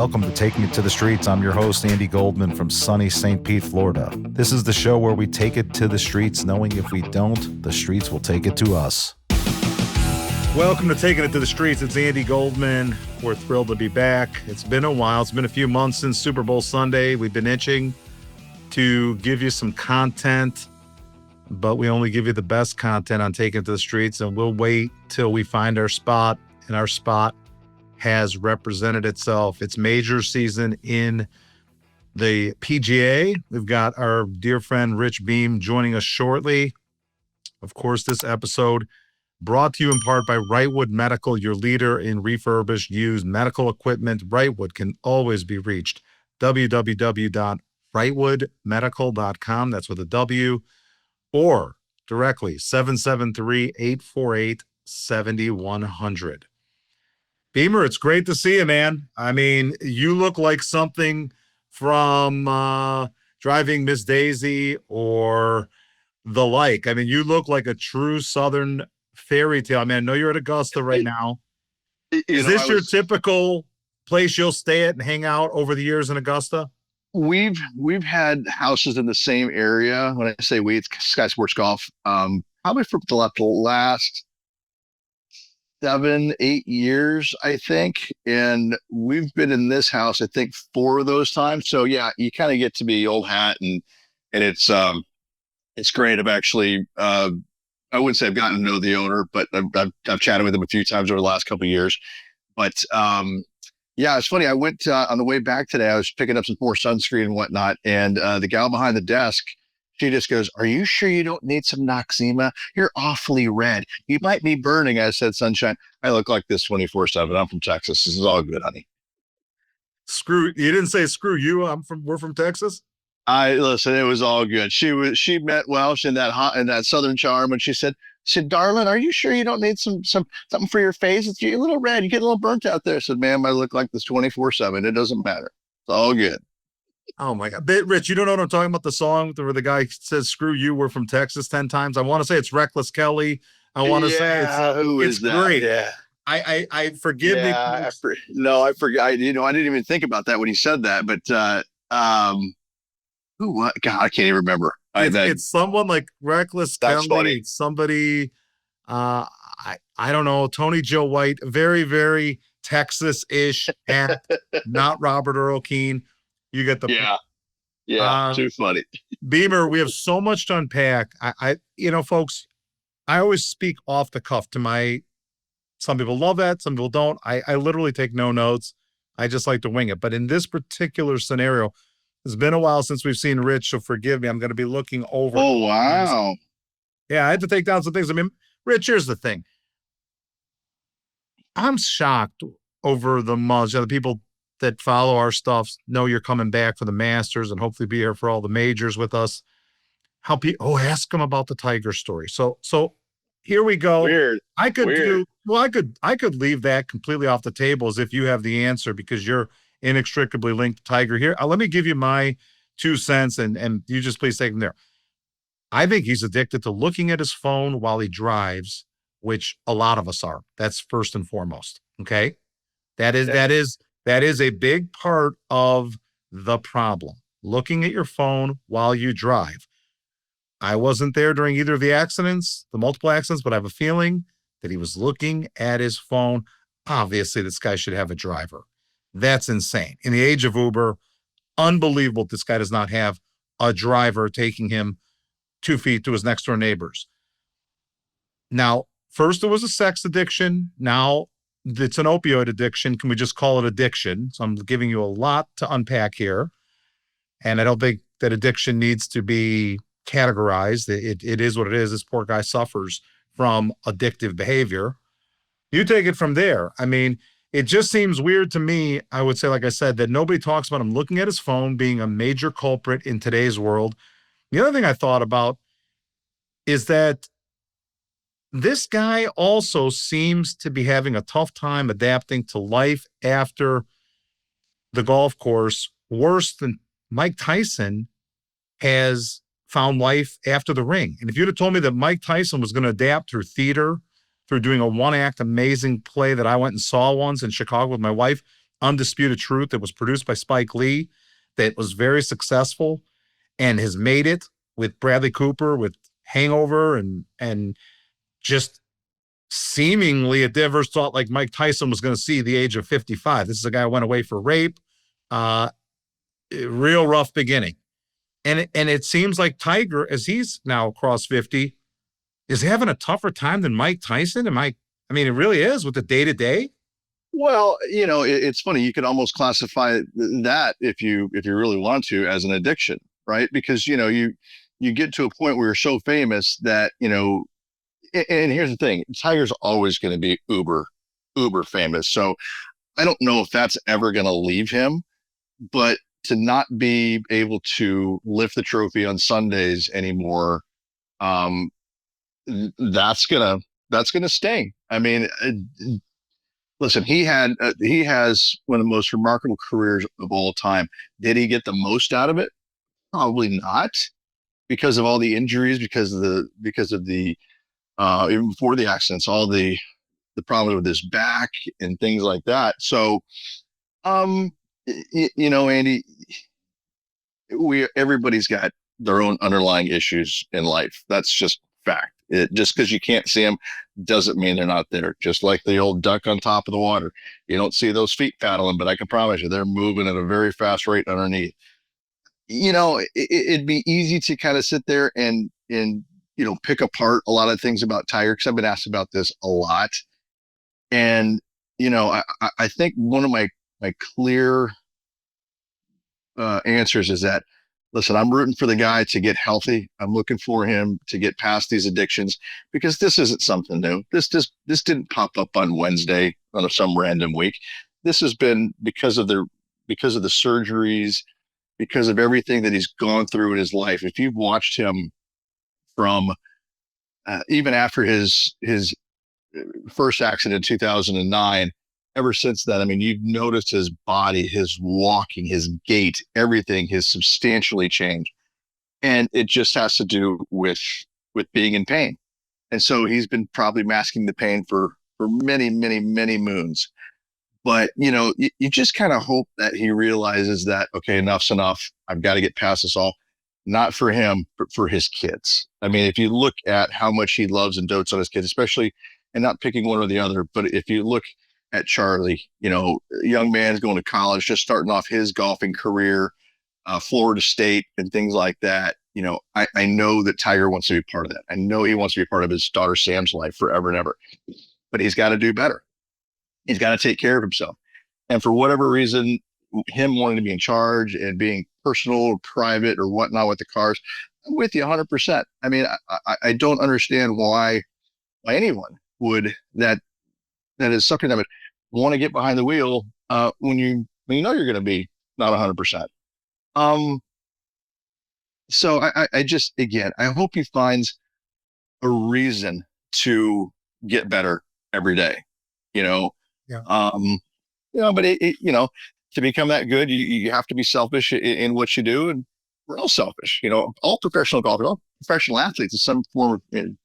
Welcome to Taking It to the Streets. I'm your host, Andy Goldman from sunny St. Pete, Florida. This is the show where we take it to the streets, knowing if we don't, the streets will take it to us. Welcome to Taking It to the Streets. It's Andy Goldman. We're thrilled to be back. It's been a while. It's been a few months since Super Bowl Sunday. We've been itching to give you some content, but we only give you the best content on Taking It to the Streets, and we'll wait till we find our spot, and our spot has represented itself. It's major season in the PGA. We've got our dear friend Rich Beem joining us shortly. Of course, this episode brought to you in part by Wrightwood Medical, your leader in refurbished, used medical equipment. Wrightwood can always be reached. www.wrightwoodmedical.com. That's with a W. Or directly 773-848-7100. Beamer, it's great to see you, man. I mean, you look like something from Driving Miss Daisy or the like. I mean, you look like a true Southern fairy tale. I mean, I know you're at Augusta right now. Is this your typical place you'll stay at and hang out over the years in Augusta? We've had houses in the same area. When I say we, it's Sky Sports Golf. Probably for the last 7-8 years, I think. And we've been in this house, I think, 4 of those times. So yeah, you kind of get to be old hat, and it's great. I've actually, I wouldn't say I've gotten to know the owner, but I've chatted with him a few times over the last couple of years. But yeah, it's funny. I went on the way back today. I was picking up some more sunscreen and whatnot, and the gal behind the desk, she just goes, "Are you sure you don't need some Noxzema? You're awfully red. You might be burning." I said, "Sunshine, I look like this 24/7. I'm from Texas. This is all good, honey." You didn't say screw you. We're from Texas. Listen, it was all good. She met Welsh in that Southern charm, and she said, "Darling, are you sure you don't need something for your face? You're a little red. You get a little burnt out there." I said, "Ma'am, I look like this 24/7. It doesn't matter. It's all good." Oh my God. Rich, you don't know what I'm talking about, the song where the guy says, "Screw you, we're from Texas" 10 times. I want to say it's Reckless Kelly. I want to say it's great. Yeah. I forgive me. I forgot. I didn't even think about that when he said that, but what? God, I can't even remember. It's someone like Reckless Kelly. Funny. Somebody, I don't know, Tony Joe White, very, very Texas-ish act, not Robert Earl Keen. You get the too funny. Beamer, we have so much to unpack. Folks, I always speak off the cuff to some people love that, some people don't. I literally take no notes. I just like to wing it. But in this particular scenario, it's been a while since we've seen Rich, so forgive me. I'm going to be looking over. Oh, wow. Yeah, I had to take down some things. I mean, Rich, here's the thing. I'm shocked over the months. The people that follow our stuff know you're coming back for the Masters and hopefully be here for all the majors with us. Ask them about the Tiger story. So here we go. Weird. I could leave that completely off the table as if you have the answer because you're inextricably linked to Tiger here. Let me give you my 2 cents and you just please take them there. I think he's addicted to looking at his phone while he drives, which a lot of us are. That's first and foremost. Okay. That is a big part of the problem. Looking at your phone while you drive. I wasn't there during either of the multiple accidents, but I have a feeling that he was looking at his phone. Obviously, this guy should have a driver. That's insane. In the age of Uber, unbelievable this guy does not have a driver taking him 2 feet to his next door neighbors. Now, first it was a sex addiction. Now it's an opioid addiction. Can we just call it addiction? So I'm giving you a lot to unpack here. And I don't think that addiction needs to be categorized. It is what it is. This poor guy suffers from addictive behavior. You take it from there. I mean, it just seems weird to me, I would say, like I said, that nobody talks about him looking at his phone being a major culprit in today's world. The other thing I thought about is that this guy also seems to be having a tough time adapting to life after the golf course, worse than Mike Tyson has found life after the ring. And if you'd have told me that Mike Tyson was going to adapt through theater, through doing a one-act amazing play that I went and saw once in Chicago with my wife, Undisputed Truth that was produced by Spike Lee that was very successful and has made it with Bradley Cooper with Hangover and just seemingly it never thought like Mike Tyson was going to see the age of 55. This is a guy who went away for rape. Real rough beginning. And it seems like Tiger, as he's now across 50, is having a tougher time than Mike Tyson. I mean, it really is with the day to day. Well, it's funny. You could almost classify that if you really want to as an addiction, right? Because you get to a point where you're so famous that and here's the thing: Tiger's always going to be uber famous. So I don't know if that's ever going to leave him, but to not be able to lift the trophy on Sundays anymore, um, that's gonna sting. I mean, listen, he has one of the most remarkable careers of all time. Did he get the most out of it? Probably not, because of all the injuries, because of the even before the accidents, all the problem with his back and things like that. So, um, Andy, everybody's got their own underlying issues in life. That's just fact. Just because you can't see them doesn't mean they're not there. Just like the old duck on top of the water, you don't see those feet paddling, but I can promise you they're moving at a very fast rate underneath. It'd be easy to kind of sit there and pick apart a lot of things about Tiger, because I've been asked about this a lot. And I think one of my clear answers is that, listen, I'm rooting for the guy to get healthy. I'm looking for him to get past these addictions, because this isn't something new. This didn't pop up on Wednesday on some random week. This has been because of the surgeries, because of everything that he's gone through in his life. If you've watched him from even after his first accident in 2009, ever since then, I mean, you've noticed his body, his walking, his gait, everything has substantially changed. And it just has to do with being in pain. And so he's been probably masking the pain for many, many, many moons. But you just kind of hope that he realizes that, okay, enough's enough. I've got to get past this all. Not for him, but for his kids. I mean, if you look at how much he loves and dotes on his kids, especially, and not picking one or the other, but if you look at Charlie, a young man's going to college, just starting off his golfing career, Florida State and things like that. I know that Tiger wants to be part of that. I know he wants to be part of his daughter Sam's life forever and ever, but he's got to do better. He's got to take care of himself. And for whatever reason, him wanting to be in charge and being personal or private or whatnot with the cars, I'm with you 100%. I mean, I don't understand why anyone would that is something that would want to get behind the wheel when you know you're going to be not 100%. So I just, again, I hope he finds a reason to get better every day. You know, Yeah. but to become that good, you have to be selfish in what you do, and we're all selfish. All professional golfers, all professional athletes, in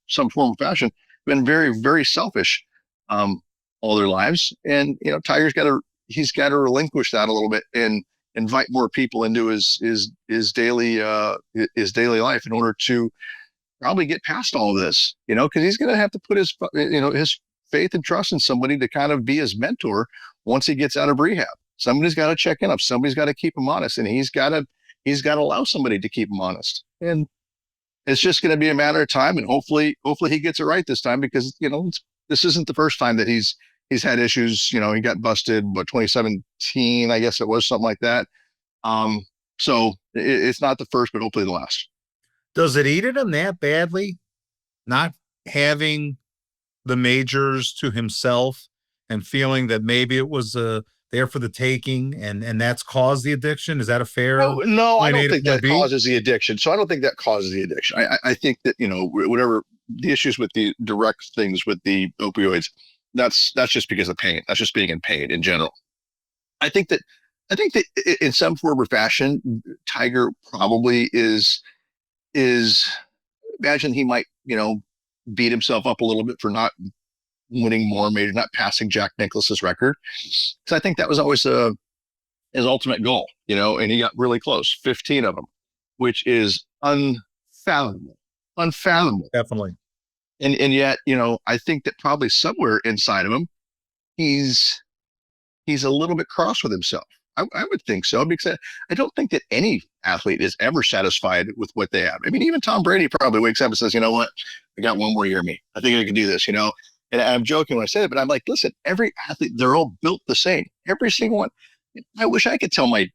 some form of fashion, been very, very selfish all their lives. And he's got to relinquish that a little bit and invite more people into his daily life in order to probably get past all of this. Because he's going to have to put his faith and trust in somebody to kind of be his mentor once he gets out of rehab. Somebody's got to check in up. Somebody's got to keep him honest, and he's got to allow somebody to keep him honest. And it's just going to be a matter of time. And hopefully he gets it right this time, because this isn't the first time that he's had issues. He got busted, 2017, I guess it was, something like that. So it's not the first, but hopefully the last. Does it eat at him that badly, not having the majors to himself and feeling that maybe it was there for the taking, and that's caused the addiction? Is that a fair? No, I don't think that causes the addiction. So I don't think that causes the addiction. I think that whatever the issues with the direct things with the opioids, that's just because of pain. That's just being in pain in general. I think that in some form or fashion, Tiger probably is. Imagine he might beat himself up a little bit for not winning more majors, not passing Jack Nicklaus's record. Because I think that was always his ultimate goal, and he got really close, 15 of them, which is unfathomable, unfathomable. Definitely. And yet, I think that probably somewhere inside of him, he's a little bit cross with himself. I would think so, because I don't think that any athlete is ever satisfied with what they have. I mean, even Tom Brady probably wakes up and says, you know what? I got one more year of me. I think I can do this, And I'm joking when I say that, but I'm like, listen, every athlete, they're all built the same. Every single one. I wish I could tell my,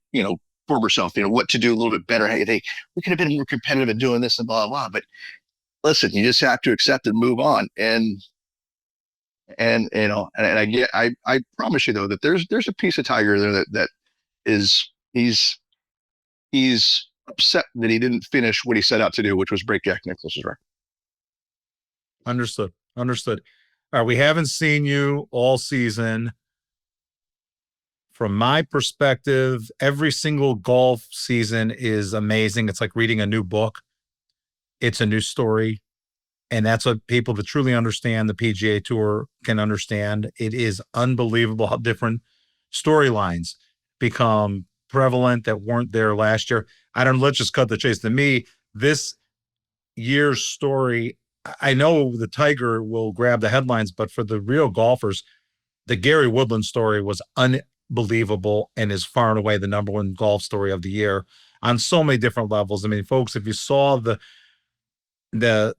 former self, what to do a little bit better. Hey, we could have been more competitive at doing this and blah, blah, blah. But listen, you just have to accept and move on. I promise you though that there's a piece of Tiger there that is he's upset that he didn't finish what he set out to do, which was break Jack Nicklaus's record. Understood. Understood. All right. We haven't seen you all season. From my perspective, every single golf season is amazing. It's like reading a new book. It's a new story. And that's what people that truly understand the PGA Tour can understand. It is unbelievable how different storylines become prevalent that weren't there last year. Let's just cut the chase. To me, this year's story, I know the Tiger will grab the headlines, but for the real golfers, the Gary Woodland story was unbelievable and is far and away the number one golf story of the year on so many different levels. I mean, folks, if you saw the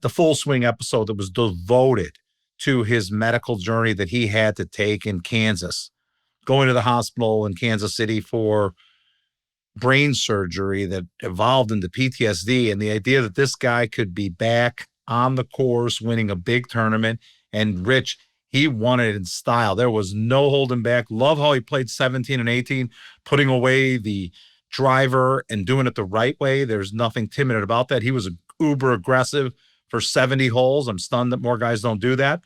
full swing episode that was devoted to his medical journey that he had to take in Kansas, going to the hospital in Kansas City for brain surgery that evolved into PTSD, and the idea that this guy could be back on the course winning a big tournament. And Rich, he won it in style. There was no holding back. Love how he played 17 and 18, putting away the driver and doing it the right way. There's nothing timid about that. He was uber aggressive for 70 holes. I'm stunned that more guys don't do that,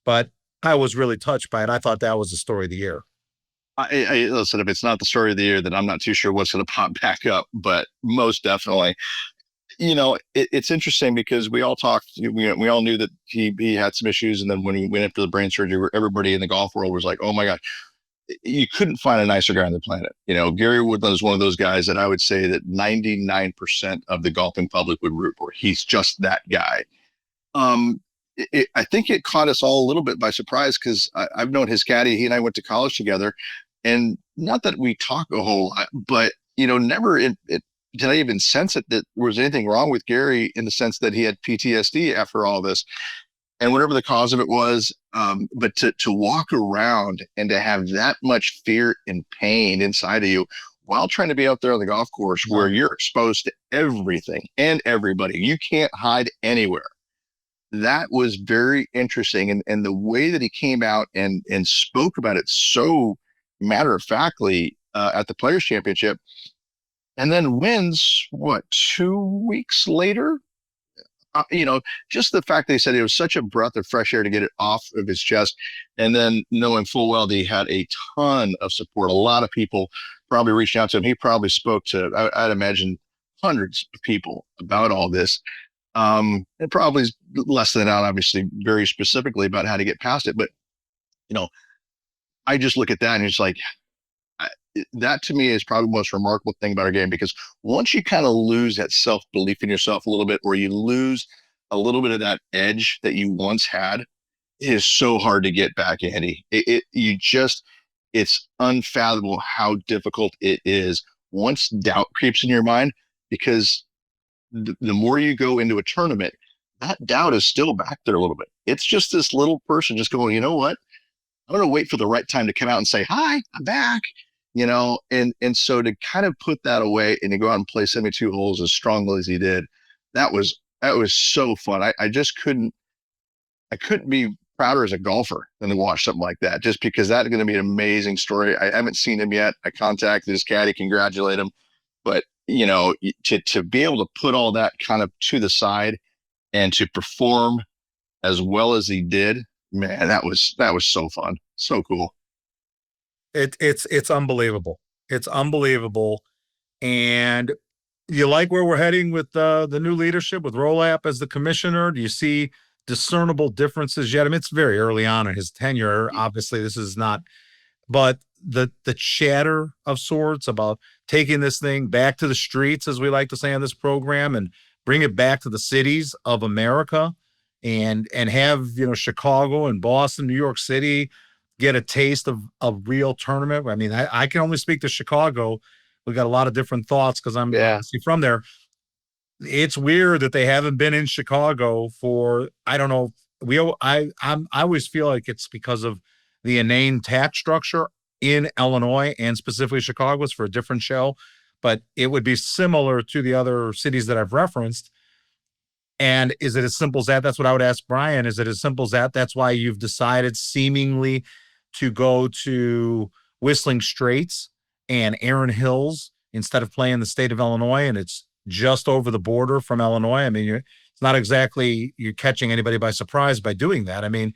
but I was really touched by it. I thought that was the story of the year. Listen, if it's not the story of the year, then I'm not too sure what's going to pop back up, but most definitely. It's interesting because we all talked, we all knew that he had some issues. And then when he went after the brain surgery, everybody in the golf world was like, oh my God, you couldn't find a nicer guy on the planet. Gary Woodland is one of those guys that I would say that 99% of the golfing public would root for. He's just that guy. I think it caught us all a little bit by surprise because I've known his caddy. He and I went to college together, and not that we talk a whole lot, but never did I even sense it that there was anything wrong with Gary in the sense that he had PTSD after all this, and whatever the cause of it was. But to walk around and to have that much fear and pain inside of you while trying to be out there on the golf course where you're exposed to everything and everybody, you can't hide anywhere. That was very interesting. And the way that he came out and spoke about it so matter of factly at the Players Championship, and then wins, 2 weeks later? Just the fact that he said it was such a breath of fresh air to get it off of his chest. And then knowing full well that he had a ton of support, a lot of people probably reached out to him. He probably spoke to, I'd imagine, hundreds of people about all this. And probably less than out, obviously, very specifically about how to get past it. But, I just look at that and it's like, that to me is probably the most remarkable thing about our game, because once you kind of lose that self-belief in yourself a little bit, or you lose a little bit of that edge that you once had, it is so hard to get back, Andy. It's unfathomable how difficult it is once doubt creeps in your mind, because the more you go into a tournament, that doubt is still back there a little bit. It's just this little person just going, you know what? I'm going to wait for the right time to come out and say, hi, I'm back. And so to kind of put that away and to go out and play 72 holes as strongly as he did, that was so fun. I couldn't be prouder as a golfer than to watch something like that, just because that's going to be an amazing story. I haven't seen him yet. I contacted his caddy, congratulate him, but to be able to put all that kind of to the side and to perform as well as he did, man, that was so fun. So cool. It's unbelievable. It's unbelievable. And you like where we're heading with the new leadership with Rolap as the commissioner? Do you see discernible differences yet. I mean, it's very early on in his tenure. Obviously, this is not, but the chatter of sorts about taking this thing back to the streets, as we like to say on this program, and bring it back to the cities of America, and have Chicago and Boston, New York City get a taste of a real tournament. I mean, I can only speak to Chicago. We got a lot of different thoughts because I'm Yeah. obviously from there. It's weird that they haven't been in Chicago for, I don't know. I always feel like it's because of the inane tax structure in Illinois and specifically Chicago. Is for a different show, but it would be similar to the other cities that I've referenced. And is it as simple as that? That's what I would ask Brian. Is it as simple as that? That's why you've decided seemingly to go to Whistling Straits and Erin Hills instead of playing the state of Illinois, and it's just over the border from Illinois. I mean, it's not exactly you're catching anybody by surprise by doing that. I mean,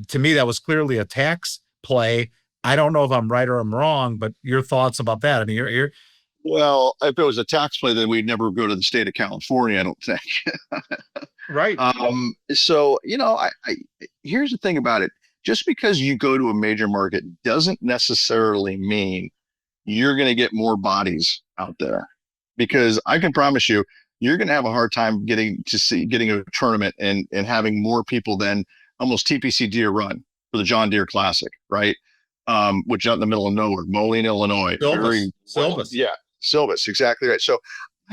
to me, that was clearly a tax play. I don't know if I'm right or I'm wrong, but your thoughts about that? I mean, you're Well, if it was a tax play, then we'd never go to the state of California, I don't think. right. So here's the thing about it. Just because you go to a major market doesn't necessarily mean you're going to get more bodies out there. Because I can promise you, you're going to have a hard time getting a tournament and having more people than almost TPC Deer Run for the John Deere Classic, right? Which out in the middle of nowhere, Moline, Illinois. Silvis. Yeah, Silvis, exactly right. So,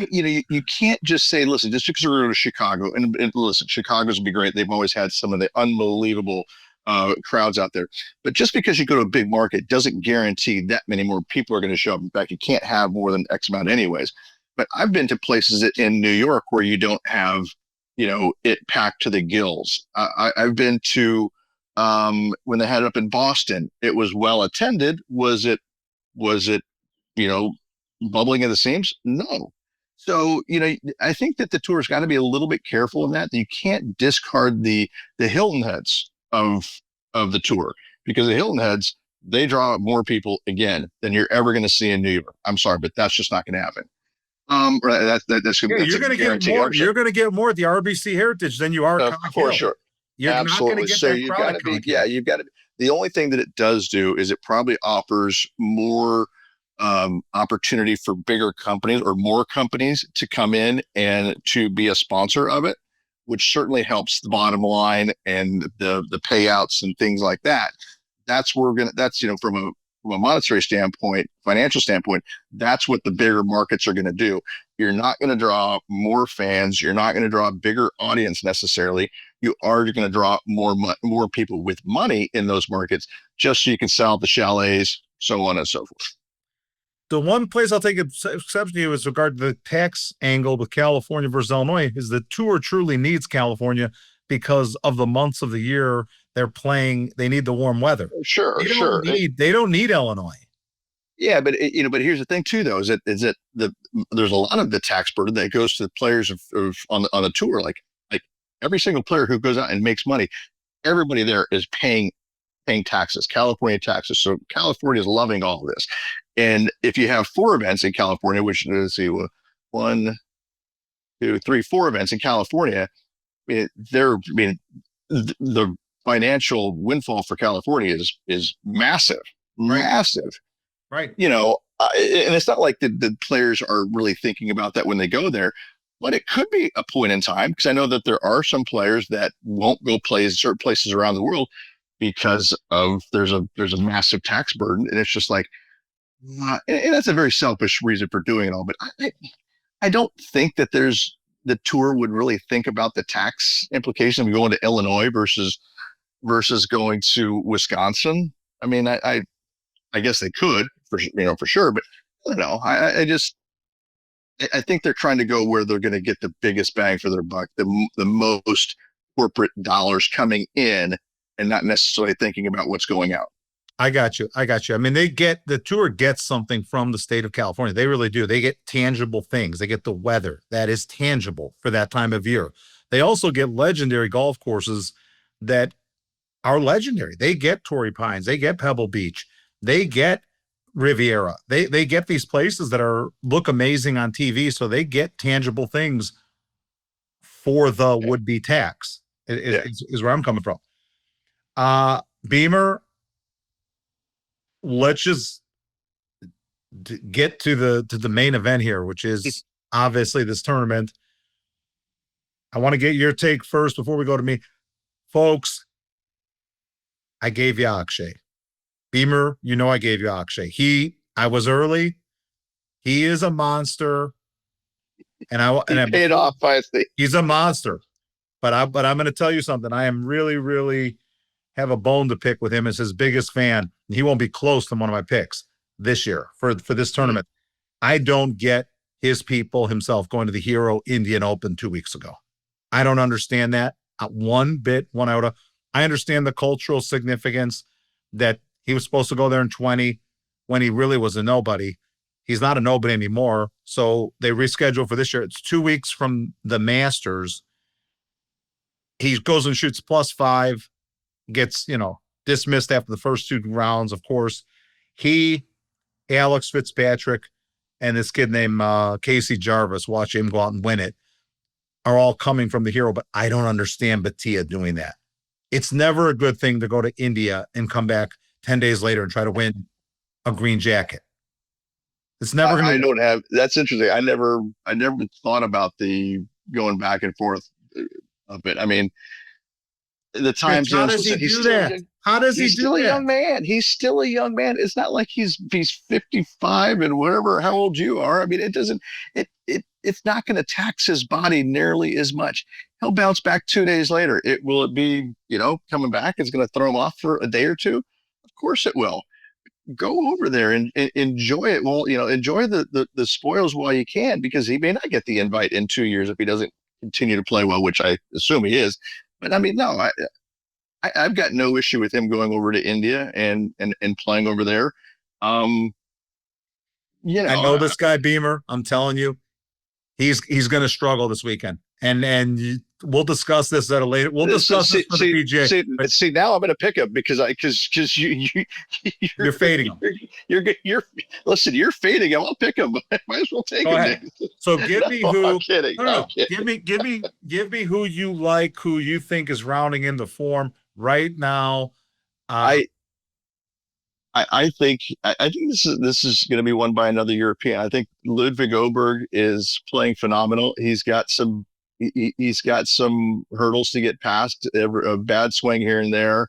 you can't just say, listen, just because we're going to Chicago, and listen, Chicago's would be great. They've always had some of the unbelievable crowds out there. But just because you go to a big market doesn't guarantee that many more people are going to show up. In fact, you can't have more than X amount anyways. But I've been to places in New York where you don't have, it packed to the gills. I've been to when they had it up in Boston, it was well attended. Was it, bubbling at the seams? No. So, I think that the tour's got to be a little bit careful in that. You can't discard the Hilton heads of the tour, because the Hilton heads, they draw more people again than you're ever going to see in New York. I'm sorry, but that's just not going to happen. That's you're going to get more. You're going to get more at the RBC Heritage than you are. For sure. You're Absolutely. Not get so that you've got to be, yeah, you've got to be. The only thing that it does do is it probably offers more opportunity for bigger companies or more companies to come in and to be a sponsor of it, which certainly helps the bottom line and the payouts and things like that. That's from a monetary standpoint, financial standpoint, that's what the bigger markets are going to do. You're not going to draw more fans. You're not going to draw a bigger audience necessarily. You are going to draw more people with money in those markets, just so you can sell the chalets, so on and so forth. The one place I'll take exception to with regard to the tax angle with California versus Illinois is the tour truly needs California because of the months of the year they're playing. They need the warm weather. Sure. They don't need Illinois. Yeah, but but here's the thing too, though, is that there's a lot of the tax burden that goes to the players on the tour. Like every single player who goes out and makes money, everybody there is paying taxes, California taxes. So California is loving all of this. And if you have 4 events in California, which let's see, 1, 2, 3, 4 events in California, the financial windfall for California is massive, massive. Right. And it's not like the players are really thinking about that when they go there, but it could be a point in time, because I know that there are some players that won't go play certain places around the world because of there's a massive tax burden, and it's just like, and that's a very selfish reason for doing it all. But I don't think that the tour would really think about the tax implication of going to Illinois versus going to Wisconsin. I mean, I guess they could for sure, but I don't know. I think they're trying to go where they're going to get the biggest bang for their buck, the most corporate dollars coming in, and not necessarily thinking about what's going out. I got you. I mean, the tour gets something from the state of California. They really do. They get tangible things. They get the weather that is tangible for that time of year. They also get legendary golf courses that are legendary. They get Torrey Pines. They get Pebble Beach. They get Riviera. They get these places that look amazing on TV. So they get tangible things for the would-be tax. Yeah. is where I'm coming from. Beamer, let's just get to the main event here, which is obviously this tournament. I want to get your take first before we go to me. Folks, I gave you Akshay. Beamer, you know I gave you Akshay. I was early. He is a monster. He paid off, I think. He's a monster. But I'm going to tell you something. I am really, really have a bone to pick with him as his biggest fan. He won't be close to one of my picks this year for this tournament. I don't get his people himself going to the Hero Indian Open 2 weeks ago. I don't understand that one bit, one iota. I understand the cultural significance that he was supposed to go there in 20 when he really was a nobody. He's not a nobody anymore. So they rescheduled for this year. It's 2 weeks from the Masters. He goes and shoots +5, gets, dismissed after the first 2 rounds, of course. He, Alex Fitzpatrick, and this kid named Casey Jarvis, watch him go out and win it, are all coming from the Hero, but I don't understand Batia doing that. It's never a good thing to go to India and come back 10 days later and try to win a green jacket. It's never going to. I don't have. That's interesting. I never thought about the going back and forth of it. I mean, the times. How does he do that? How does he do that? He's still a young man. He's still a young man. It's not like he's 55 and whatever. How old you are? I mean, it doesn't. It's not going to tax his body nearly as much. He'll bounce back 2 days later. Will it be coming back? It's going to throw him off for a day or two. Of course it will. Go over there and enjoy it. Well, enjoy the spoils while you can, because he may not get the invite in 2 years if he doesn't continue to play well, which I assume he is. But I mean, no, I've got no issue with him going over to India and playing over there. I know this guy Beamer. I'm telling you, he's going to struggle this weekend, and we'll discuss this at a later. We'll discuss this for the PGA. See, now I'm going to pick him because you're fading him. Listen, you're fading him. I'll pick him. Might as well take him. Ahead. So give me who. I'm kidding. No. Give me who you like, who you think is rounding into form right now. I think this is going to be won by another European. I think Ludwig Oberg is playing phenomenal. He's got some hurdles to get past, a bad swing here and there,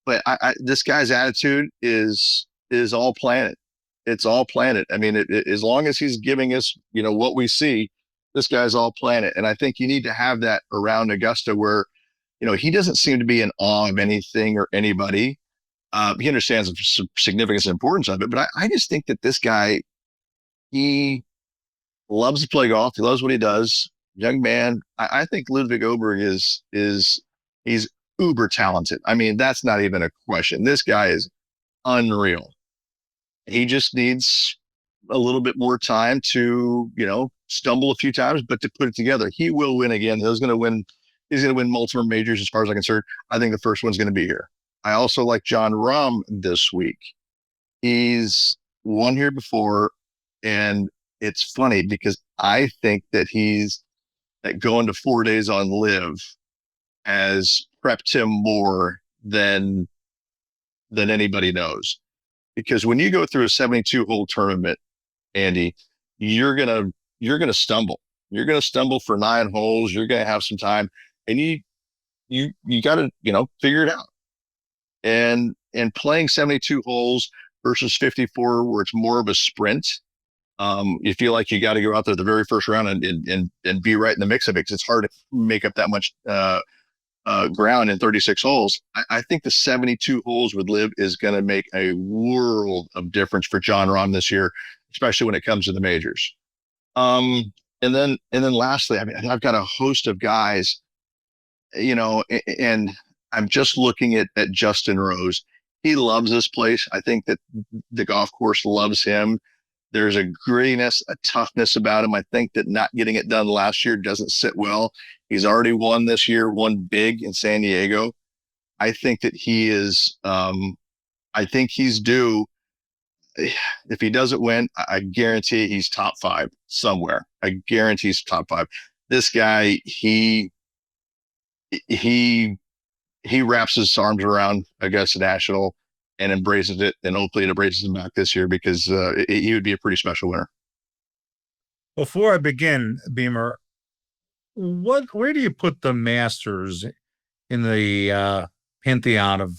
but this guy's attitude is all planet. It's all planet. I mean, as long as he's giving us what we see, this guy's all planet. And I think you need to have that around Augusta, where he doesn't seem to be in awe of anything or anybody. He understands the significance and importance of it, but I just think that this guy, he loves to play golf. He loves what he does. Young man. I think Ludwig Oberg he's uber talented. I mean, that's not even a question. This guy is unreal. He just needs a little bit more time to, stumble a few times, but to put it together. He will win again. He's going to win multiple majors as far as I'm concerned. I think the first one's going to be here. I also like Jon Rahm this week. He's won here before, and it's funny because I think that going to 4 days on live has prepped him more than anybody knows. Because when you go through a 72-hole tournament, Andy, you're gonna stumble. You're gonna stumble for 9 holes. You're gonna have some time, and you got to figure it out. And playing 72 holes versus 54, where it's more of a sprint, you feel like you got to go out there the very first round and be right in the mix of it, because it's hard to make up that much ground in 36 holes. I think the 72 holes with live is going to make a world of difference for Jon Rahm this year, especially when it comes to the majors. And then lastly, I mean, I've got a host of guys, and I'm just looking at Justin Rose. He loves this place. I think that the golf course loves him. There's a grittiness, a toughness about him. I think that not getting it done last year doesn't sit well. He's already won this year, won big in San Diego. I think that he is, I think he's due. If he doesn't win, I guarantee he's top 5 somewhere. I guarantee he's top 5. This guy, he he he wraps his arms around Augusta National and embraces it, and hopefully it embraces him back this year because he would be a pretty special winner. Before I begin, Beamer, where do you put the Masters in the pantheon of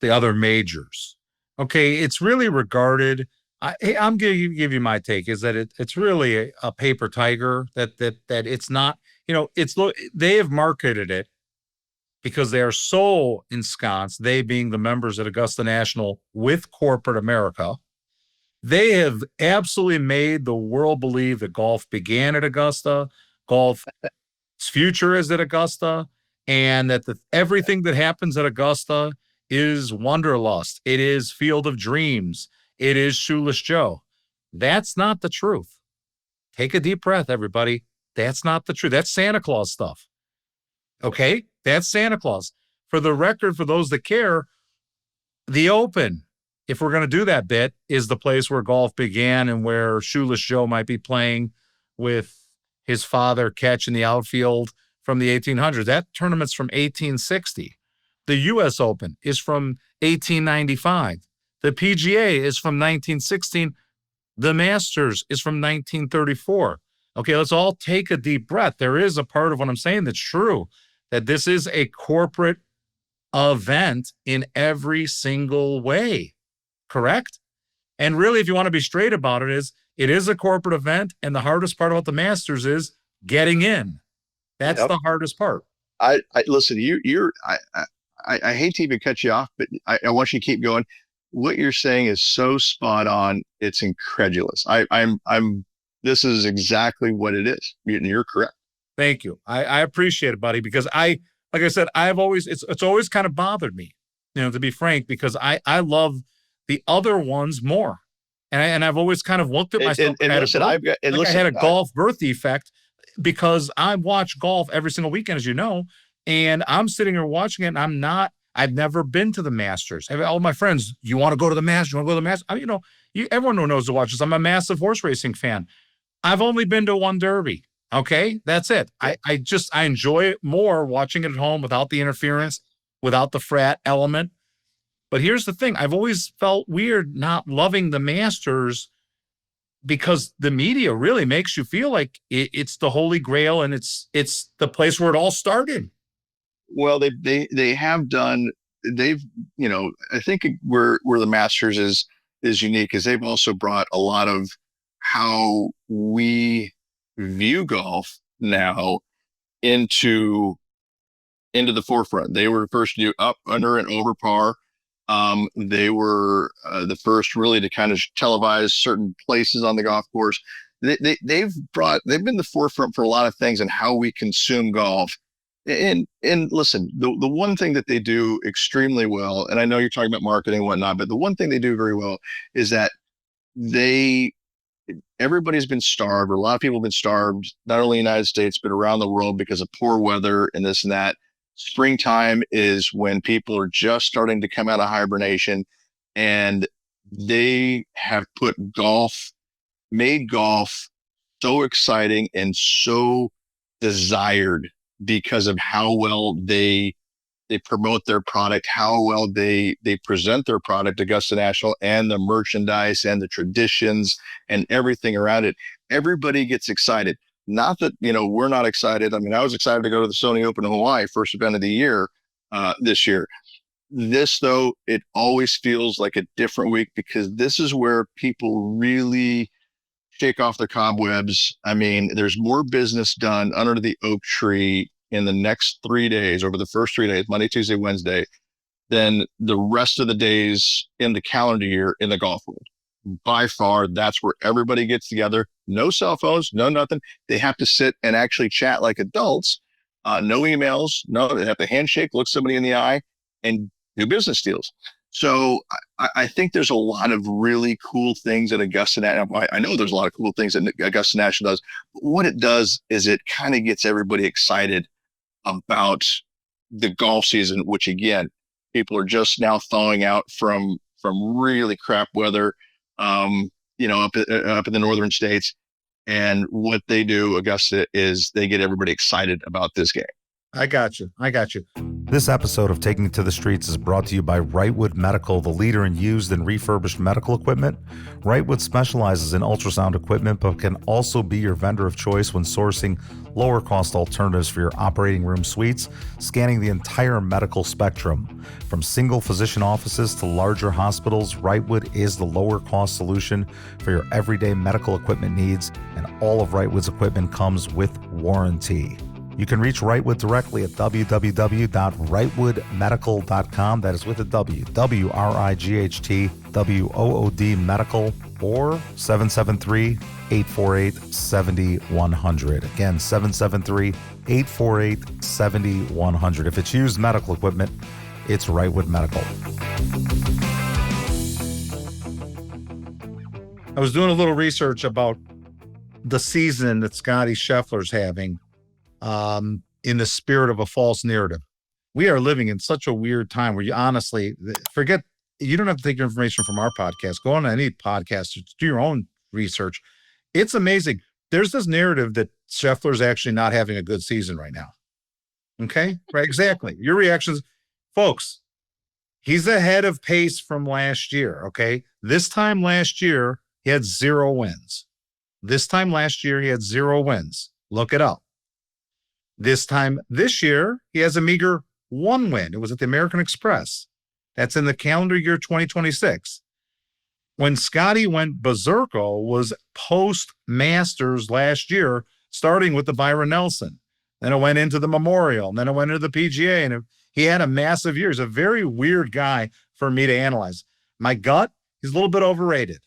the other majors? Okay, it's really regarded. I'm going to give you my take is that it's really a paper tiger that it's not. It's they have marketed it because they are so ensconced. They being the members at Augusta National with corporate America. They have absolutely made the world believe that golf began at Augusta, golf's future is at Augusta, and that everything that happens at Augusta is wanderlust. It is Field of Dreams. It is Shoeless Joe. That's not the truth. Take a deep breath, everybody. That's not the truth. That's Santa Claus stuff. Okay? That's Santa Claus. For the record, for those that care, the Open, if we're going to do that bit, is the place where golf began and where Shoeless Joe might be playing with his father catching the outfield from the 1800s. That tournament's from 1860. The U.S. Open is from 1895. The PGA is from 1916. The Masters is from 1934. Okay, let's all take a deep breath. There is a part of what I'm saying that's true, that this is a corporate event in every single way. Correct? And really, if you want to be straight about it is a corporate event, and the hardest part about the Masters is getting in. That's Yep. the hardest part. I listen. I hate to even cut you off, but I want you to keep going. What you're saying is so spot on. It's incredulous. I'm. This is exactly what it is. You're correct. Thank you. I appreciate it, buddy, because like I said, it's always kind of bothered me, to be frank, because I love the other ones more. And I've always kind of looked at myself And listen, I've got and like I listen. had a golf birth defect because I watch golf every single weekend, as you know, and I'm sitting here watching it, and I've never been to the Masters. All my friends, you want to go to the Masters? You want to go to the Masters? Everyone who knows to watch this. I'm a massive horse racing fan. I've only been to one Derby. Okay, that's it. I enjoy it more watching it at home without the interference, without the frat element. But here's the thing. I've always felt weird not loving the Masters because the media really makes you feel like it's the Holy Grail and it's the place where it all started. Well, they have done. They've I think where the Masters is unique is they've also brought a lot of how we view golf now into the forefront. They were the first to do up, under, and over par. They were the first really to kind of televise certain places on the golf course. They've been the forefront for a lot of things and how we consume golf. And listen, the one thing that they do extremely well, and I know you're talking about marketing and whatnot, but the one thing they do very well is that everybody's been starved, or a lot of people have been starved, not only in the United States, but around the world because of poor weather and this and that. Springtime is when people are just starting to come out of hibernation, and they have made golf so exciting and so desired because of how well they promote their product, how well they present their product, Augusta National, and the merchandise and the traditions and everything around it. Everybody gets excited. Not that we're not excited. I mean, I was excited to go to the Sony Open in Hawaii, first event of the year this year. This, though, it always feels like a different week because this is where people really shake off the cobwebs. I mean, there's more business done under the oak tree in the next 3 days, over the first 3 days, Monday, Tuesday, Wednesday, than the rest of the days in the calendar year in the golf world. By far, that's where everybody gets together. No cell phones, no nothing. They have to sit and actually chat like adults. No emails. No, they have to handshake, look somebody in the eye, and do business deals. So I think there's a lot of really cool things at Augusta National. I know there's a lot of cool things that Augusta National does. But what it does is it kind of gets everybody excited about the golf season, which again, people are just now thawing out from really crap weather, up in the northern states. And what they do, Augusta, is they get everybody excited about this game. I got you. I got you. This episode of Taking It to the Streets is brought to you by Wrightwood Medical, the leader in used and refurbished medical equipment. Wrightwood specializes in ultrasound equipment, but can also be your vendor of choice when sourcing lower cost alternatives for your operating room suites, scanning the entire medical spectrum. From single physician offices to larger hospitals, Wrightwood is the lower cost solution for your everyday medical equipment needs, and all of Wrightwood's equipment comes with warranty. You can reach Wrightwood directly at www.wrightwoodmedical.com. That is with a W, WRIGHTWOOD medical, or 773-848-7100. Again, 773-848-7100. If it's used medical equipment, it's Wrightwood Medical. I was doing a little research about the season that Scotty Scheffler's having. In the spirit of a false narrative. We are living in such a weird time where you honestly forget, you don't have to take your information from our podcast. Go on any podcast, do your own research. It's amazing. There's this narrative that Scheffler's actually not having a good season right now. Okay? Right, exactly. Your reactions, folks, he's ahead of pace from last year, okay? This time last year, he had 0 wins. This time last year, he had 0 wins. Look it up. This time this year, he has a meager 1 win. It was at the American Express. That's in the calendar year 2026. When Scotty went berserko was post-Masters last year, starting with the Byron Nelson. Then it went into the Memorial, and then it went into the PGA, and he had a massive year. He's a very weird guy for me to analyze. My gut, he's a little bit overrated.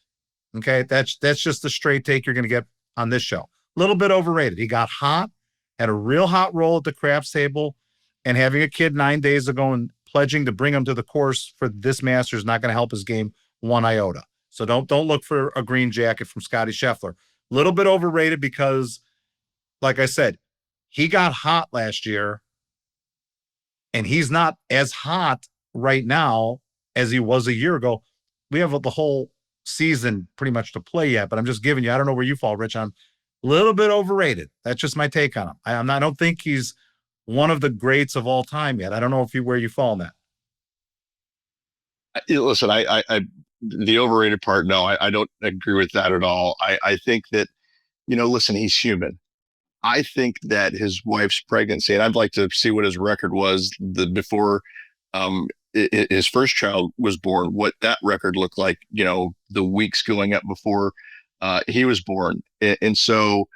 Okay, that's just the straight take you're going to get on this show. A little bit overrated. He got hot. Had a real hot roll at the craps table, and having a kid 9 days ago and pledging to bring him to the course for this Masters is not going to help his game one iota. So don't look for a green jacket from Scotty Scheffler. A little bit overrated because, like I said, he got hot last year, and he's not as hot right now as he was a year ago. We have the whole season pretty much to play yet, but I'm just giving you, I don't know where you fall, Rich, on little bit overrated. That's just my take on him. I don't think he's one of the greats of all time yet. I don't know where you fall on that. Listen, the overrated part, no, I don't agree with that at all. I think that, listen, he's human. I think that his wife's pregnancy, and I'd like to see what his record was before his first child was born, what that record looked like, the weeks going up before he was born. And so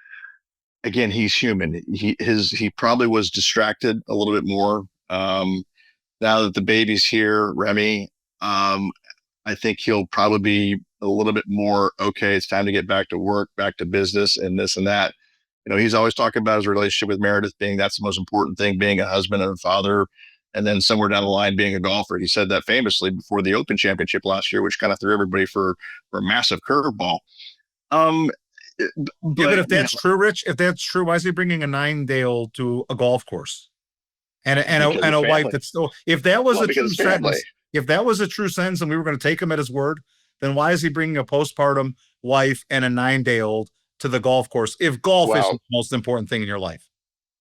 again, he's human. He probably was distracted a little bit more. Now that the baby's here, Remy, I think he'll probably be a little bit more, okay, it's time to get back to work, back to business and this and that. He's always talking about his relationship with Meredith being that's the most important thing, being a husband and a father, and then somewhere down the line being a golfer. He said that famously before the Open Championship last year, which kind of threw everybody for a massive curveball. But if that's true, Rich, if that's true, why is he bringing a 9-day-old to a golf course and a wife that's still? If that was a true sentence, if that was a true sentence, and we were going to take him at his word, then why is he bringing a postpartum wife and a 9-day-old to the golf course? If golf is the most important thing in your life,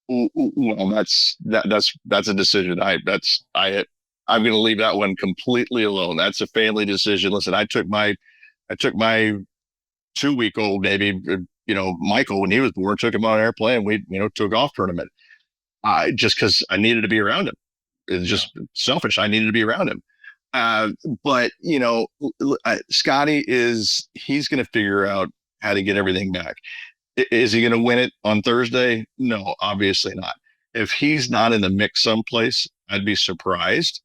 well, that's a decision. I'm going to leave that one completely alone. That's a family decision. Listen, I took my 2-week-old baby, Michael, when he was born, took him on an airplane. We, to a golf tournament. Just because I needed to be around him. It's just selfish. I needed to be around him. But Scotty he's going to figure out how to get everything back. Is he going to win it on Thursday? No, obviously not. If he's not in the mix someplace, I'd be surprised.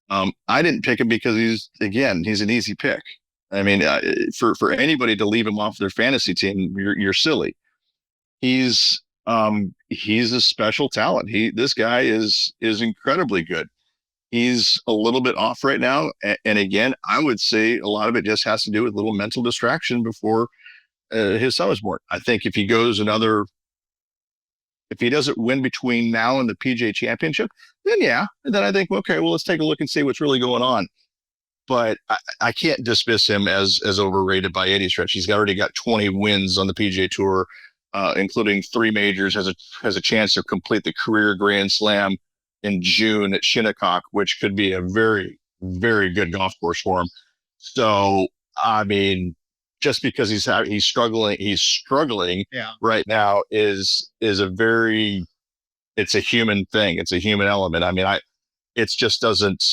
I didn't pick him because he's an easy pick. I mean, for anybody to leave him off their fantasy team, you're silly. He's a special talent. This guy is incredibly good. He's a little bit off right now, and again, I would say a lot of it just has to do with little mental distraction before his son was born. I think if he doesn't win between now and the PGA Championship, then I think okay, well, let's take a look and see what's really going on. But I can't dismiss him as overrated by any stretch. He's already got 20 wins on the PGA Tour. including 3 majors, has a chance to complete the career Grand Slam in June at Shinnecock, which could be a very, very good golf course for him. So, I mean, just because he's struggling Yeah. right now is a very, it's a human thing. It's a human element. I mean, it's just doesn't,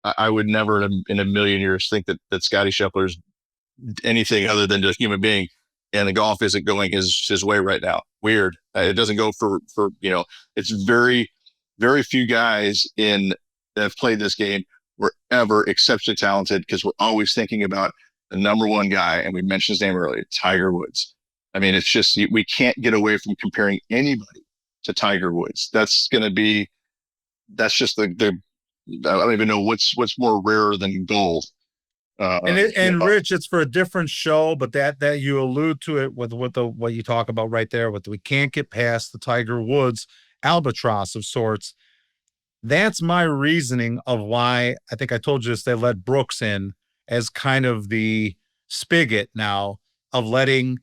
I would never in a million years think that Scotty Scheffler's anything other than just a human being, and the golf isn't going his way right now. Weird. It doesn't go for it's very, very few guys that have played this game were ever exceptionally talented, because we're always thinking about the number one guy, and we mentioned his name earlier, Tiger Woods. I mean, it's just, we can't get away from comparing anybody to Tiger Woods. That's just the I don't even know what's more rare than gold. And Rich, it's for a different show, but that you allude to it with what you talk about right there, with we can't get past the Tiger Woods albatross of sorts. That's my reasoning of why I think I told you this. They let Brooks in as kind of the spigot now of letting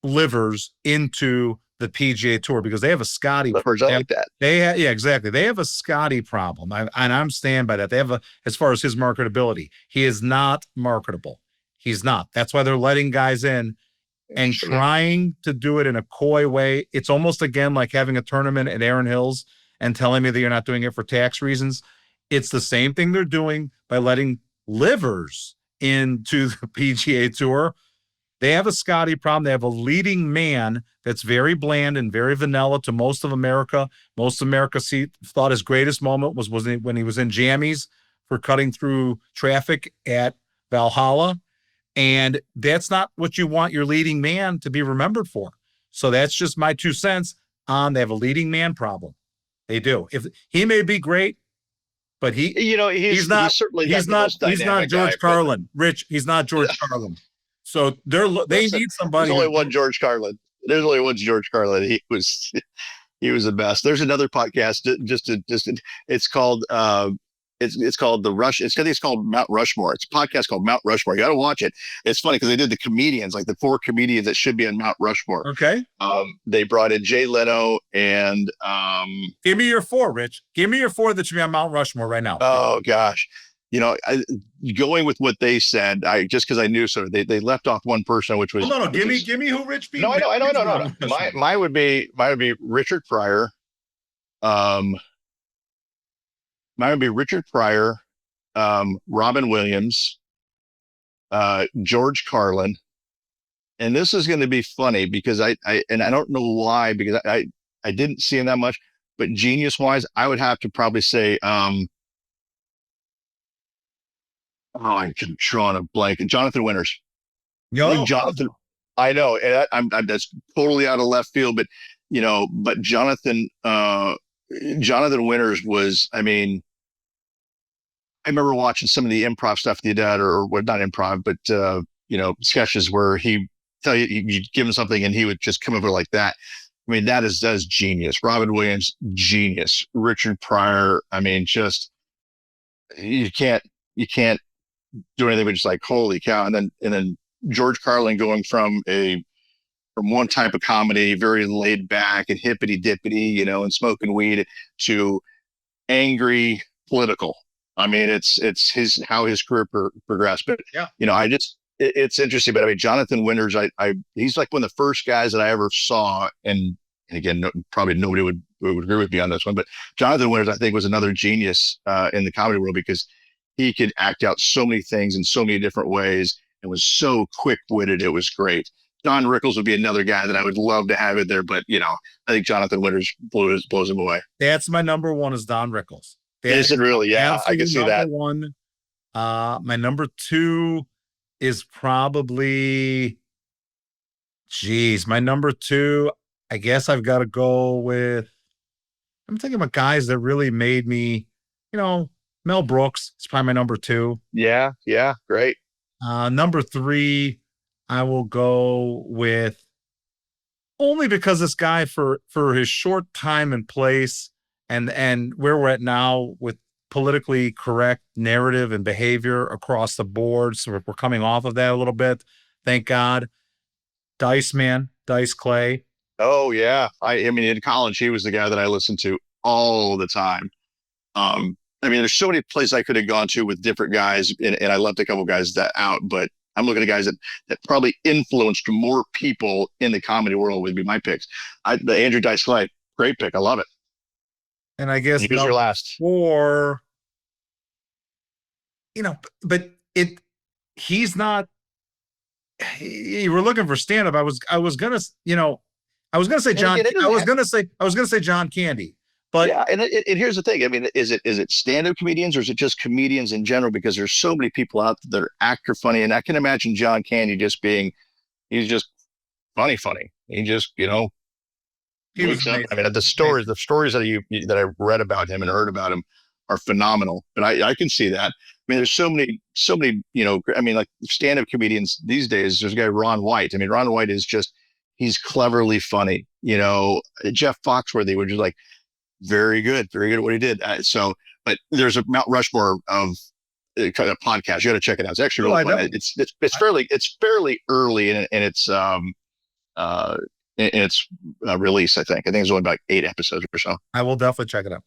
livers into the PGA Tour, because they have a Scotty. Livers, I like that. Yeah, exactly. They have a Scotty problem, and I'm stand by that. They have as far as his marketability, he is not marketable. He's not. That's why they're letting guys in and trying to do it in a coy way. It's almost, again, like having a tournament at Erin Hills and telling me that you're not doing it for tax reasons. It's the same thing they're doing by letting livers into the PGA Tour. They have a Scotty problem. They have a leading man that's very bland and very vanilla to most of America. Most of America thought his greatest moment was when he was in jammies for cutting through traffic at Valhalla. And that's not what you want your leading man to be remembered for. So that's just my 2 cents on, they have a leading man problem. They do. If he may be great, but he's not George Carlin. Rich, he's not George Carlin. So they need somebody. There's only one George Carlin. There's only one George Carlin. He was the best. There's another podcast. It's called it's called The Rush. It's called Mount Rushmore. It's a podcast called Mount Rushmore. You got to watch it. It's funny because they did the comedians, like the 4 comedians that should be on Mount Rushmore. Okay. They brought in Jay Leno and give me your 4, Rich. Give me your 4 that should be on Mount Rushmore right now. Oh gosh. Going with what they said, just because I knew, so they left off one person, which was no. Give me who Rich beat. No, I know. Mine would be Richard Pryor. Mine would be Richard Pryor, Robin Williams, George Carlin, and this is going to be funny because I don't know why, because I didn't see him that much, but genius wise, I would have to probably say I'm drawing a blank. Jonathan Winters. Jonathan. I know, and I'm that's totally out of left field, but but Jonathan Winters was. I mean, I remember watching some of the improv stuff that he did, or not improv, but sketches where he tell you give him something and he would just come over like that. I mean, that is genius. Robin Williams, genius. Richard Pryor. I mean, just you can't do anything but just like, holy cow. And then George Carlin going from one type of comedy, very laid back and hippity dippity, and smoking weed, to angry political. I mean, it's how his career progressed. But yeah, it's interesting. But I mean, Jonathan Winters, he's like one of the first guys that I ever saw. And again, probably nobody would agree with me on this one, but Jonathan Winters, I think, was another genius in the comedy world, because he could act out so many things in so many different ways and was so quick-witted. It was great. Don Rickles would be another guy that I would love to have it there, but I think Jonathan Winters blows him away. That's my number 1 is Don Rickles. Is it really? Yeah, I can see that. One. My number 2 is probably, my number 2, I guess I've got to go with, I'm thinking about guys that really made me, Mel Brooks is probably my number 2. Yeah, great. Number 3, I will go with, only because this guy, for his short time and place and where we're at now with politically correct narrative and behavior across the board. So we're coming off of that a little bit. Thank God. Dice Man, Dice Clay. Oh yeah. I mean, in college, he was the guy that I listened to all the time. I mean, there's so many places I could have gone to with different guys, and I left a couple guys that out, but I'm looking at guys that probably influenced more people in the comedy world would be my picks. The Andrew Dice Clay, great pick. I love it. And I guess Who's your number last? 4, but he's not, you were looking for stand-up. I was gonna, I was gonna say John, I was gonna say John Candy, but yeah, and here's the thing. I mean, is it stand-up comedians or is it just comedians in general? Because there's so many people out there that are actor funny, and I can imagine John Candy just being, he's just funny. He just, he was I amazing. mean, the stories that I read about him and heard about him are phenomenal. But I can see that. I mean, there's so many, I mean, like stand-up comedians these days. There's a guy, Ron White. I mean, Ron White is just, he's cleverly funny. Jeff Foxworthy, which is like very good at what he did. But there's a Mount Rushmore of kind of podcast. You got to check it out. It's actually really fun. It's fairly early in its release. I think it's only about 8 episodes or so. I will definitely check it out.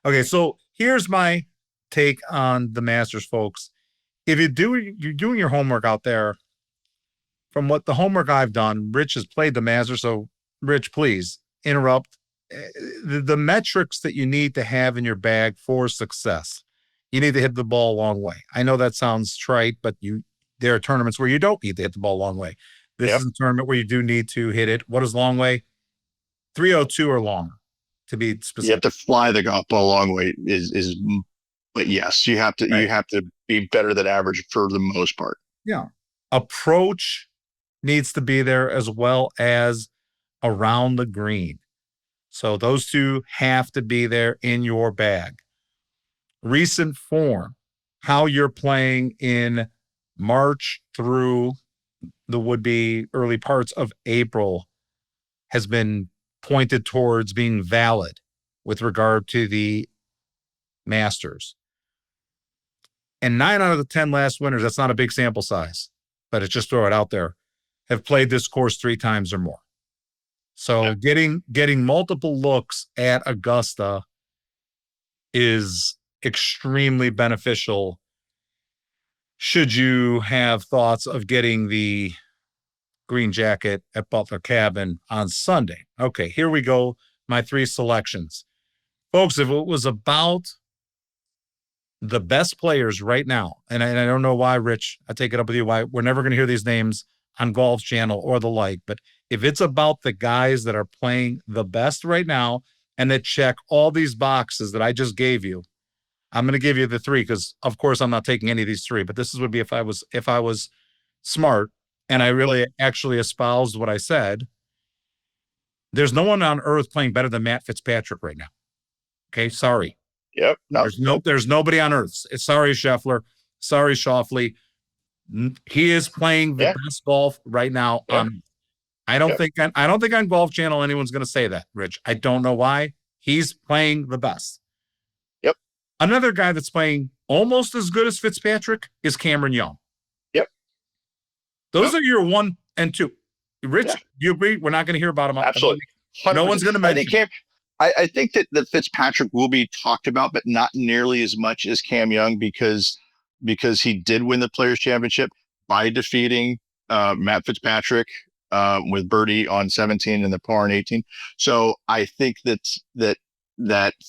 Okay, so here's my take on the Masters, folks. If you're doing your homework out there, from what the homework I've done, Rich has played the Masters. So Rich, please interrupt. The metrics that you need to have in your bag for success. You need to hit the ball a long way. I know that sounds trite, but there are tournaments where you don't need to hit the ball a long way. This is a tournament where you do need to hit it. What is long way? 302 or longer, to be specific. You have to fly the golf ball a long way but yes, you have to be better than average for the most part. Yeah. Approach needs to be there as well as around the green. So those two have to be there in your bag. Recent form, how you're playing in March through the would-be early parts of April has been pointed towards being valid with regard to the Masters. And 9 out of the 10 last winners, that's not a big sample size, but it's just throw it out there, have played this course 3 times or more. So getting multiple looks at Augusta is extremely beneficial should you have thoughts of getting the green jacket at Butler Cabin on Sunday. Okay, here we go. My 3 selections. Folks, if it was about the best players right now, and I don't know why, Rich, I take it up with you, why we're never going to hear these names on Golf Channel or the like, but if it's about the guys that are playing the best right now and that check all these boxes that I just gave you, I'm going to give you the 3 because, of course, I'm not taking any of these 3, but this would be if I was smart and I really actually espoused what I said. There's no one on earth playing better than Matt Fitzpatrick right now. Okay, sorry. Yep. There's nobody on earth. Sorry, Scheffler. Sorry, Schauffele. He is playing the best golf right now. I don't think on Golf Channel anyone's going to say that, Rich. I don't know why. He's playing the best. Yep. Another guy that's playing almost as good as Fitzpatrick is Cameron Young. Yep. Those are your 1 and 2. Rich, do you agree? We're not going to hear about him. Absolutely. 100%. No one's going to mention. I think that Fitzpatrick will be talked about, but not nearly as much as Cam Young because he did win the Players Championship by defeating Matt Fitzpatrick with birdie on 17 and the par on 18. So I think that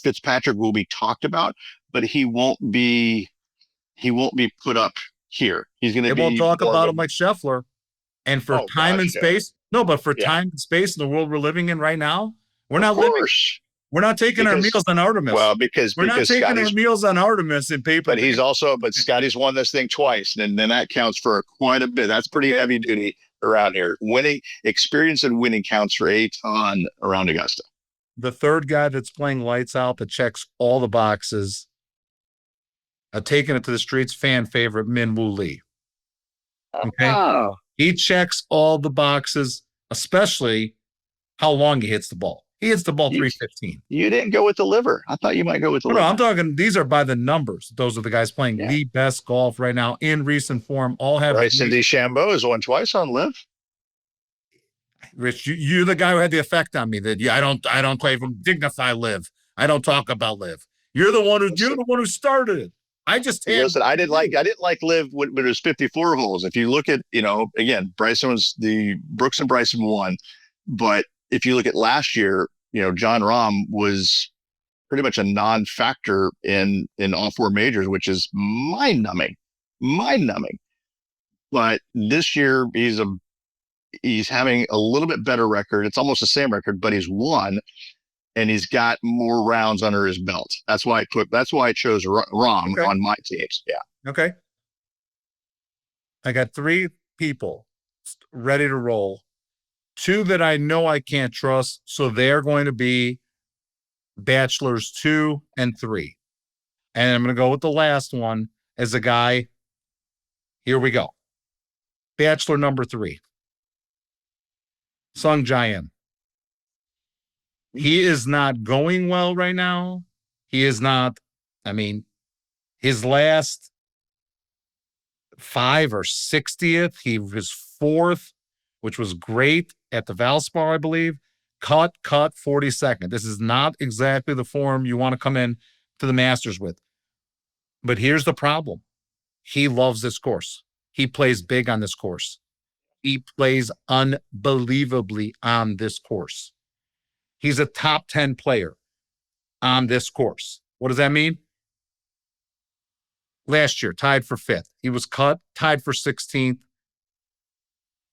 Fitzpatrick will be talked about, but he won't be put up here. He's going to be. They won't talk about him like Scheffler. And for time and space, time and space in the world we're living in right now, we're not taking our meals on Artemis. Well, because we're not taking our meals on Artemis in paper. But Scotty's won this thing twice, and then that counts for quite a bit. That's pretty heavy duty around here. Winning experience and winning counts for a ton around Augusta. The third guy that's playing lights out that checks all the boxes, taking it to the streets, fan favorite Min Woo Lee. Okay, he checks all the boxes, especially how long he hits the ball. He hits the ball 315. You didn't go with the liver. I thought you might go with the liver. No, I'm talking, these are by the numbers. Those are the guys playing the best golf right now in recent form. All have. Bryson DeChambeau has won twice on Live. Rich, you're the guy who had the effect on me that I don't even dignify live. I don't talk about live. You're the one who started it. I just Listen, I didn't like live when it was 54 holes. If you look at, again, Brooks and Bryson won, but if you look at last year, John Rahm was pretty much a non-factor in all four majors, which is mind-numbing. But this year he's having a little bit better record. It's almost the same record, but he's won and he's got more rounds under his belt. That's why I chose Rahm on my teams. Yeah. Okay. I got 3 people ready to roll. 2 that I know I can't trust, so they're going to be Bachelors 2 and 3. And I'm going to go with the last one as a guy. Here we go. Bachelor number 3. Sung Jae-in. He is not going well right now. He is not, his last 5 or 60th, he was 4th, which was great at the Valspar, I believe. Cut 42nd. This is not exactly the form you want to come in to the Masters with. But here's the problem. He loves this course. He plays big on this course. He plays unbelievably on this course. He's a top 10 player on this course. What does that mean? Last year, tied for 5th. He was cut, tied for 16th,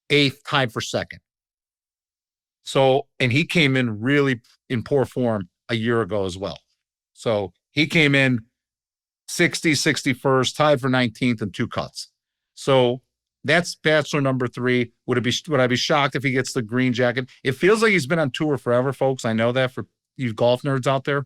8th, tied for 2nd. So, and he came in really in poor form a year ago as well. So he came in 60, 61st, tied for 19th and 2 cuts. So that's Bachelor number 3. Would I be shocked if he gets the green jacket? It feels like he's been on tour forever, folks. I know that for you golf nerds out there.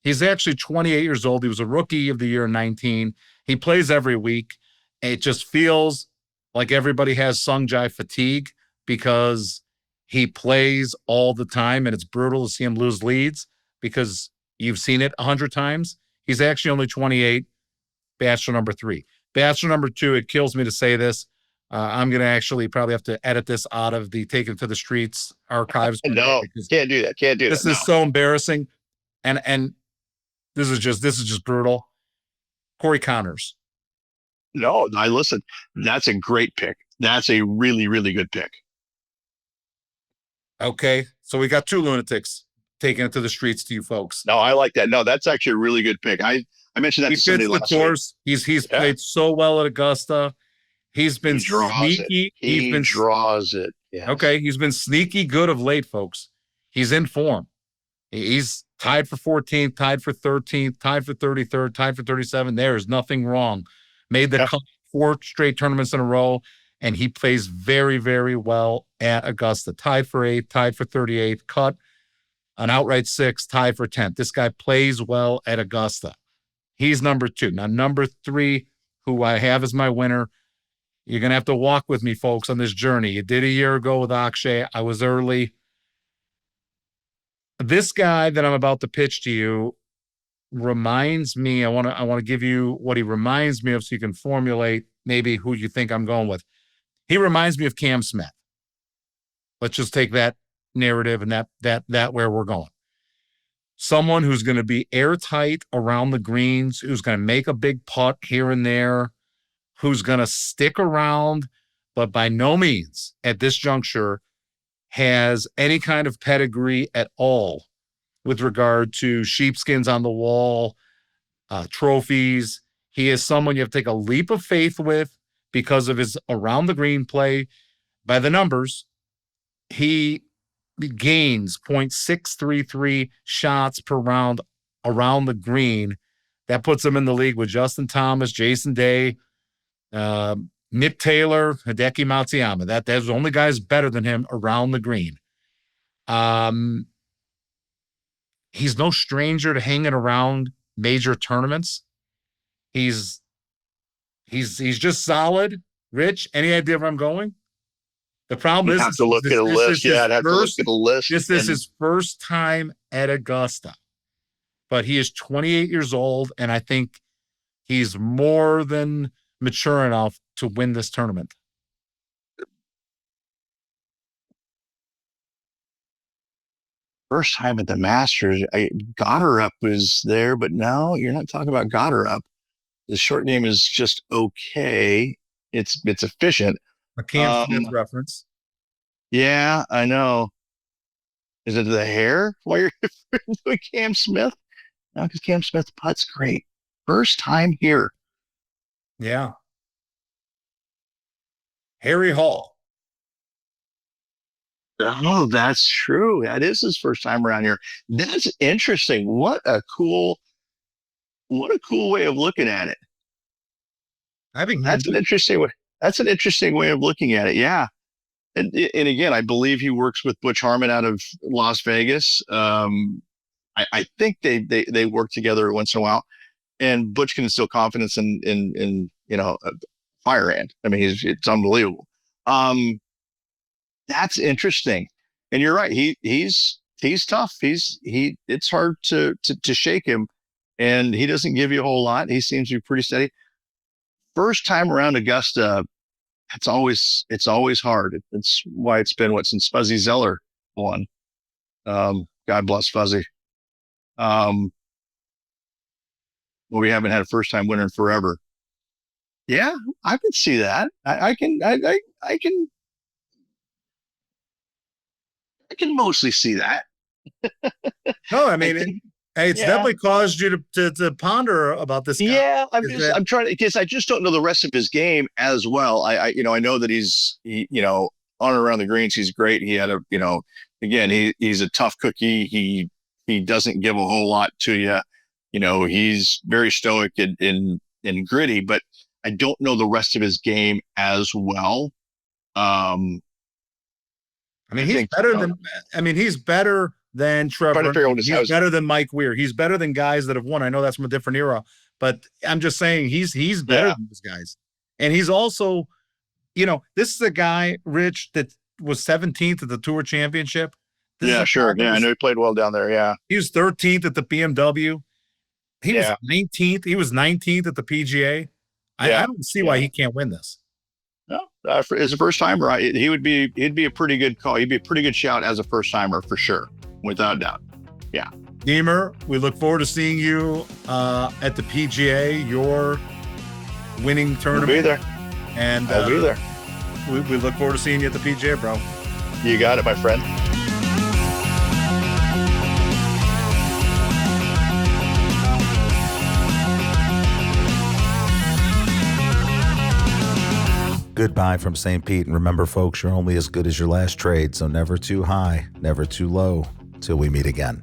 He's actually 28 years old. He was a rookie of the year in 19. He plays every week. It just feels like everybody has Sung Jae fatigue because he plays all the time, and it's brutal to see him lose leads because you've seen it 100 times. He's actually only 28. Bachelor number 3. Bachelor number 2, it kills me to say this. I'm going to actually probably have to edit this out of the Taken to the Streets archives. No, can't do that. This is so embarrassing. And this is just brutal. Corey Connors. No, I listen. That's a great pick. That's a really, really good pick. Okay. So we got 2 lunatics taking it to the streets to you folks. No, I like that. No, that's actually a really good pick. I mentioned that he to somebody fits the course. He's played so well at Augusta. He's been sneaky. He draws it. Yes. Okay. He's been sneaky good of late, folks. He's in form. He's tied for 14th, tied for 13th, tied for 33rd, tied for 37th. There is nothing wrong. Made the cut 4 straight tournaments in a row, and he plays very, very well at Augusta. Tied for 8th, tied for 38th, cut an outright 6th, tied for 10th. This guy plays well at Augusta. He's number 2. Now, number 3, who I have as my winner, you're going to have to walk with me, folks, on this journey. You did a year ago with Akshay. I was early. This guy that I'm about to pitch to you reminds me, I want to give you what he reminds me of so you can formulate maybe who you think I'm going with. He reminds me of Cam Smith. Let's just take that narrative and that where we're going. Someone who's going to be airtight around the greens, who's going to make a big putt here and there, who's going to stick around, but by no means at this juncture has any kind of pedigree at all with regard to sheepskins on the wall, trophies. He is someone you have to take a leap of faith with because of his around the green play. By the numbers, he gains 0.633 shots per round around the green. That puts him in the league with Justin Thomas, Jason Day, Nick Taylor, Hideki Matsuyama. There's only guys better than him around the green. He's no stranger to hanging around major tournaments. He's just solid. Rich, any idea where I'm going? The problem is, have to look at a list. Yeah, I'd have to look at a list. This is his first time at Augusta, but he is 28 years old, and I think he's more than mature enough to win this tournament. First time at the Masters, Gotterup was there, but no, you're not talking about Gotterup. The short name is just okay. It's efficient. A Cam Smith reference. Yeah, I know. Is it the hair while you're doing Cam Smith? No, because Cam Smith putt's great. First time here. Yeah. Harry Hall. Oh, that's true. That is his first time around here. That's interesting. What a cool way of looking at it. I think That's an interesting way. That's an interesting way of looking at it. Yeah. And again, I believe he works with Butch Harmon out of Las Vegas. I think they work together once in a while, and Butch can instill confidence in Fire Ant. I mean, it's unbelievable. That's interesting, and you're right. He's tough. It's hard to shake him, and he doesn't give you a whole lot. He seems to be pretty steady. First time around Augusta, it's always hard. It's why it's been since Fuzzy Zeller won. God bless Fuzzy. Well, we haven't had a first time winner in forever. Yeah, I can see that. I can mostly see that. No, I mean, it's definitely caused you to ponder about this guy. Yeah, I'm trying to, because I just don't know the rest of his game as well. I know that he's on and around the greens, he's great. He had again, he's a tough cookie. He doesn't give a whole lot to you. He's very stoic and gritty, but I don't know the rest of his game as well. I mean, he's better than Trevor. He's better than Mike Weir. He's better than guys that have won. I know that's from a different era, but I'm just saying he's better than those guys. And he's also, this is a guy, Rich, that was 17th at the Tour Championship. Sure. Yeah, I know he played well down there. Yeah. He was 13th at the BMW. He was 19th. He was 19th at the PGA. I don't see why he can't win this. No, as a first timer, he'd be a pretty good call. He'd be a pretty good shout as a first timer for sure, without doubt. Yeah. Deemer, we look forward to seeing you at the PGA, your winning tournament. We'll be there. And I'll be there. We look forward to seeing you at the PGA, bro. You got it, my friend. Goodbye from St. Pete. And remember, folks, you're only as good as your last trade. So never too high, never too low, till we meet again.